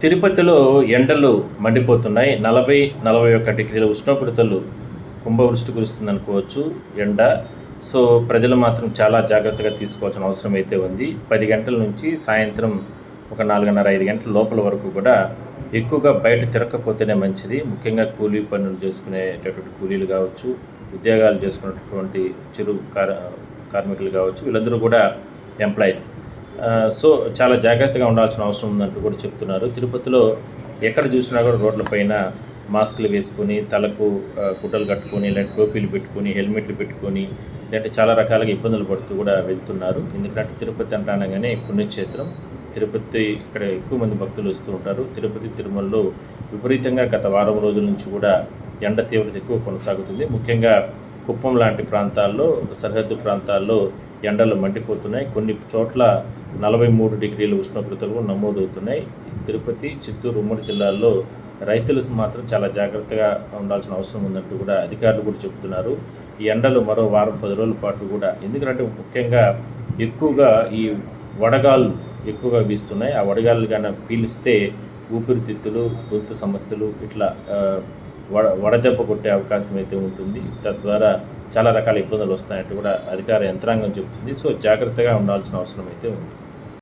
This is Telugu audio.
తిరుపతిలో ఎండలు మండిపోతున్నాయి. 40-41 డిగ్రీల ఉష్ణోగ్రతలు కుంభవృష్టి కురుస్తుందనుకోవచ్చు ఎండ. సో ప్రజలు మాత్రం చాలా జాగ్రత్తగా తీసుకోవాల్సిన అవసరం అయితే ఉంది. 10 గంటల నుంచి సాయంత్రం ఒక 4:30-5 గంటల లోపల వరకు కూడా ఎక్కువగా బయట తిరగకపోతేనే మంచిది. ముఖ్యంగా కూలీ పనులు చేసుకునేటటువంటి కూలీలు కావచ్చు, ఉద్యోగాలు చేసుకునేటటువంటి చిరు కార్మికులు కావచ్చు, వీళ్ళందరూ కూడా ఎంప్లాయీస్. సో చాలా జాగ్రత్తగా ఉండాల్సిన అవసరం ఉందంటూ కూడా చెప్తున్నారు. తిరుపతిలో ఎక్కడ చూసినా కూడా రోడ్లపైన మాస్కులు వేసుకొని, తలకు గుడ్డలు కట్టుకొని, లేదంటే టోపీలు పెట్టుకొని, హెల్మెట్లు పెట్టుకొని, లేదంటే చాలా రకాలుగా ఇబ్బందులు పడుతూ కూడా వెళ్తున్నారు. ఎందుకంటే తిరుపతి అంటానగానే పుణ్యక్షేత్రం. తిరుపతి ఇక్కడ ఎక్కువ మంది భక్తులు వస్తూ ఉంటారు. తిరుపతి, తిరుమలలో విపరీతంగా గత వారం రోజుల నుంచి కూడా ఎండ తీవ్రత ఎక్కువ కొనసాగుతుంది. ముఖ్యంగా కుప్పం లాంటి ప్రాంతాల్లో, సరిహద్దు ప్రాంతాల్లో ఎండలు మండిపోతున్నాయి. కొన్ని చోట్ల 43 డిగ్రీల ఉష్ణోగ్రతలు నమోదవుతున్నాయి. తిరుపతి, చిత్తూరు, ఉమ్మడి జిల్లాల్లో రైతులు మాత్రం చాలా జాగ్రత్తగా ఉండాల్సిన అవసరం ఉందంటూ కూడా అధికారులు కూడా చెబుతున్నారు. ఈ ఎండలు మరో వారం 10 రోజుల పాటు కూడా, ఎందుకంటే ముఖ్యంగా ఎక్కువగా ఈ వడగాళ్ళు ఎక్కువగా వీస్తున్నాయి. ఆ వడగాళ్ళు కానీ పీలిస్తే ఊపిరితిత్తులు, గొంతు సమస్యలు ఇట్లా వడదెబ్బ కొట్టే అవకాశం అయితే ఉంటుంది. తద్వారా చాలా రకాల ఇబ్బందులు వస్తాయంటూ కూడా అధికార యంత్రాంగం చెబుతుంది. సో జాగ్రత్తగా ఉండాల్సిన అవసరం అయితే ఉంది.